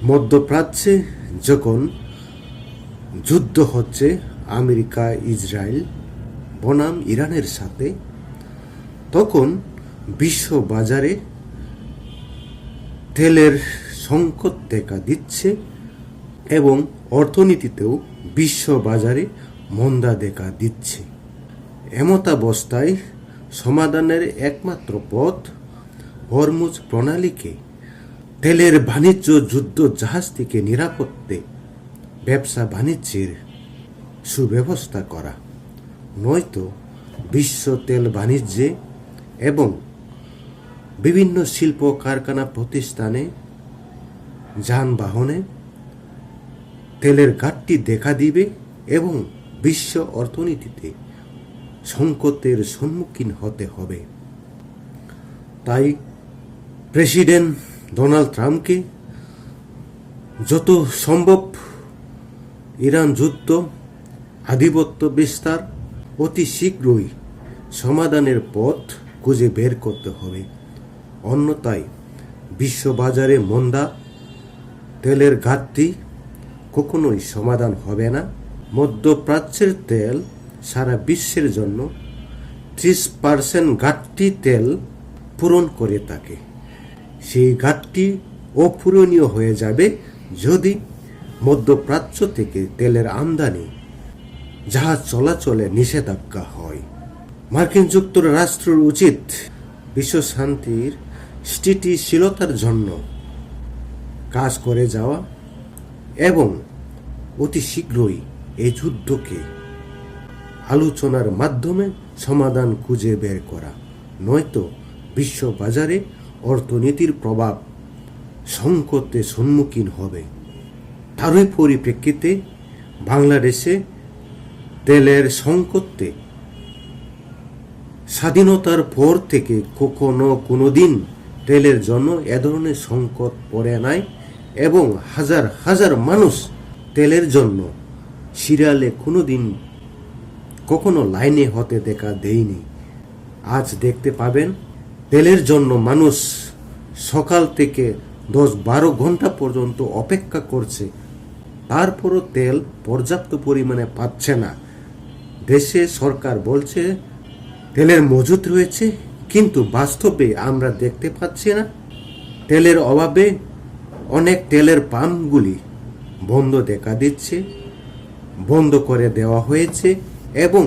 মধ্যপ্রাচ্যে যখন যুদ্ধ হচ্ছে আমেরিকা ইসরায়েল বনাম ইরানের সাথে, তখন বিশ্ব বাজারে তেলের সংকট দেখা দিচ্ছে এবং অর্থনীতিতেও বিশ্ব বাজারে মন্দা দেখা দিচ্ছে। এমতাবস্থায় সমাধানের একমাত্র পথ হরমুজ প্রণালীকে তেলের বাণিজ্য যুদ্ধ জাহাজ থেকে নিরাপত্তে ব্যবসা বাণিজ্যের সুব্যবস্থা করা, নয়তো বিশ্ব তেল বাণিজ্যে এবং বিভিন্ন শিল্প কারখানা প্রতিষ্ঠানে যানবাহনে তেলের ঘাটতি দেখা দিবে এবং বিশ্ব অর্থনীতিতে সংকটের সম্মুখীন হতে হবে। তাই প্রেসিডেন্ট ডোনাল্ড ট্রাম্পকে যত সম্ভব ইরান যুদ্ধ আধিপত্য বিস্তার অতি শীঘ্রই সমাধানের পথ খুঁজে বের করতে হবে। অন্যথায় বিশ্ববাজারে মন্দা, তেলের ঘাটতি কখনোই সমাধান হবে না। মধ্যপ্রাচ্যের তেল সারা বিশ্বের জন্য 30% ঘাটতি তেল পূরণ করে থাকে। সেই ঘাটতি অপূরণীয় হয়ে যাবে যদি মধ্যপ্রাচ্য থেকে তেলের আমদানি জাহাজ চলাচলে নিষেধাজ্ঞা হয়। মার্কিন যুক্তরাষ্ট্রের উচিত বিশ্ব শান্তির স্থিতিশীলতার জন্য কাজ করে যাওয়া এবং অতি শীঘ্রই এই যুদ্ধকে আলোচনার মাধ্যমে সমাধান খুঁজে বের করা, নয়তো বিশ্ব বাজারে অর্থনীতির প্রভাব সংকটের সম্মুখীন হবে। তারই পরিপ্রেক্ষিতে বাংলাদেশে তেলের সংকটে স্বাধীনতার পর থেকে কোনোদিন তেলের জন্য এ ধরনের সংকট পড়ে নাই এবং হাজার হাজার মানুষ তেলের জন্য সিরিয়ালে কখনো লাইনে হতে দেখা দেয়নি। আজ দেখতে পাবেন তেলের জন্য মানুষ সকাল থেকে 10-12 ঘন্টা পর্যন্ত অপেক্ষা করছে, তারপরও তেল পর্যাপ্ত পরিমাণে পাচ্ছে না। দেশে সরকার বলছে তেলের মজুত রয়েছে, কিন্তু বাস্তবে আমরা দেখতে পাচ্ছি না। তেলের অভাবে অনেক তেলের পাম্পগুলি বন্ধ দেখা দিচ্ছে, বন্ধ করে দেওয়া হয়েছে এবং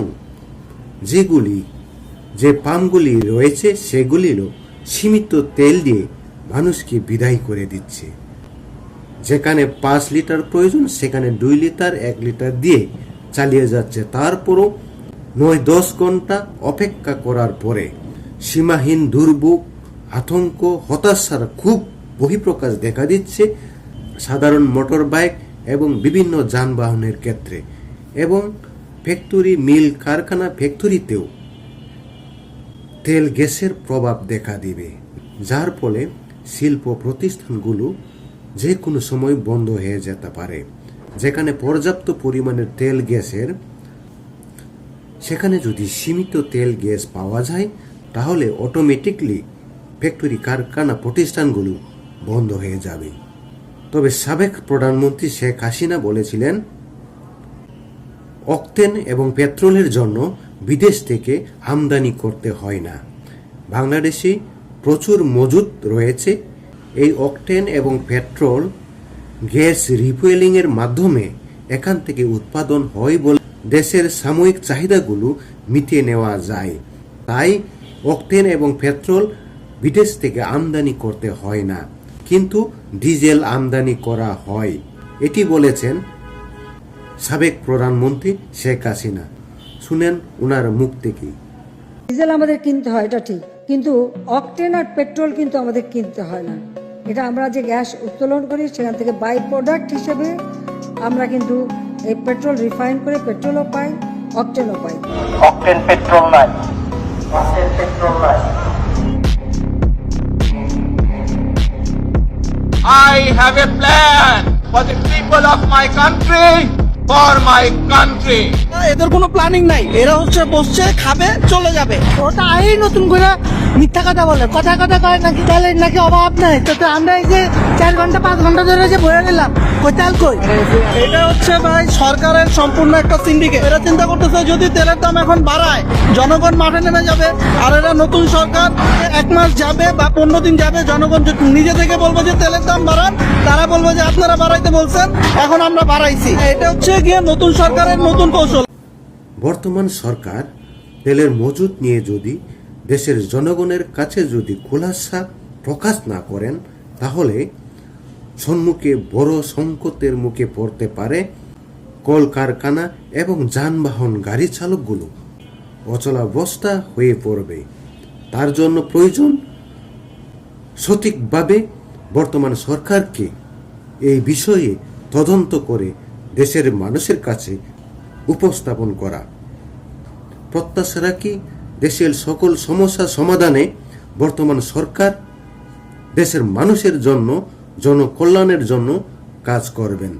যে পাম্পগুলি রয়েছে সেগুলিরও সীমিত তেল দিয়ে মানুষকে বিদায় করে দিচ্ছে। যেখানে 5 লিটার প্রয়োজন সেখানে 2 লিটার 1 লিটার দিয়ে চালিয়ে যাচ্ছে। তারপরও 9-10 ঘন্টা অপেক্ষা করার পরে সীমাহীন দুর্ভোগ, আতঙ্ক, হতাশার খুব বহিঃপ্রকাশ দেখা দিচ্ছে সাধারণ মোটর বাইক এবং বিভিন্ন যানবাহনের ক্ষেত্রে, এবং ফ্যাক্টরি, মিল, কারখানা, ফ্যাক্টরিতেও তেল গ্যাসের প্রভাব দেখা দিবে, যার ফলে শিল্প প্রতিষ্ঠানগুলো যে কোনো সময় বন্ধ হয়ে যেতে পারে। যেখানে পর্যাপ্ত পরিমাণের তেল গ্যাসের, সেখানে যদি সীমিত তেল গ্যাস পাওয়া যায় তাহলে অটোমেটিকলি ফ্যাক্টরি, কারখানা, প্রতিষ্ঠানগুলো বন্ধ হয়ে যাবে। তবে সাবেক প্রধানমন্ত্রী শেখ হাসিনা বলেছিলেন অকটেন এবং পেট্রোলের জন্য বিদেশ থেকে আমদানি করতে হয় না। বাংলাদেশে প্রচুর মজুদ রয়েছে। এই অকটেন এবং পেট্রোল গ্যাস রিফুয়েলিংয়ের মাধ্যমে এখান থেকে উৎপাদন হয় বলে দেশের সাময়িক চাহিদাগুলো মিটিয়ে নেওয়া যায়। তাই অকটেন এবং পেট্রোল বিদেশ থেকে আমদানি করতে হয় না, কিন্তু ডিজেল আমদানি করা হয়। এটি বলেছেন সাবেক প্রধানমন্ত্রী শেখ হাসিনা। শুনেন ওনার মুখ থেকেই। ডিজেল আমাদের কিনতে হয়, এটা ঠিক, কিন্তু অকটেন আর পেট্রোল কিন্তু আমাদের কিনতে হয় না। এটা আমরা যে গ্যাস উত্তোলন করি সেখান থেকে বাই প্রোডাক্ট হিসেবে আমরা কিন্তু এই পেট্রোল রিফাইন করে পেট্রোলও পাই, অকটেনও পাই। অকটেন পেট্রোল নাই, অকটেন পেট্রোল নাই। I have a plan for the people of my country. for my country. এদের কোনো প্ল্যানিং নাই, এরা হচ্ছে বসছে খাবে চলে যাবে। ওটা এই নতুন করে মিথ্যা কথা বলে, কথা কথা কয় নাকি তেলের নাকি অভাব নাই, তো আমরা এই যে 4 ঘন্টা 5 ঘন্টা ধরে যে বয়ে নিলাম কই তেল কই। এটা হচ্ছে ভাই সরকারের সম্পূর্ণ একটা সিন্ডিকেট। এরা চিন্তা করতেছে যদি তেলের দাম এখন বাড়ায় জনগণ মাঠে নেমে যাবে, আর এরা নতুন সরকার 1 মাস যাবে বা 15 দিন যাবে, জনগণ নিজে থেকে বলবো যে তেলের দাম বাড়ান, তারা বলবো যে আপনারা বাড়াইতে বলছেন এখন আমরা বাড়াইছি। এটা হচ্ছে গিয়ে নতুন সরকারের নতুন কৌশল। বর্তমান সরকার তেলের মজুত নিয়ে যদি দেশের জনগণের কাছে যদি খোলাসা প্রকাশ না করেন, তাহলে সম্মুখে বড় সংকটের মুখে পড়তে পারে কলকারখানা এবং যানবাহন গাড়ি চালকগুলো অচলাবস্থা হয়ে পড়বে। তার জন্য প্রয়োজন সঠিকভাবে বর্তমান সরকারকে এই বিষয়ে তদন্ত করে দেশের মানুষের কাছে উপস্থাপন করা। প্রত্যাশা রাখি দেশের সকল সমস্যা সমাধানে বর্তমান সরকার দেশের মানুষের জন্য, জনকল্যাণের জন্য কাজ করবেন।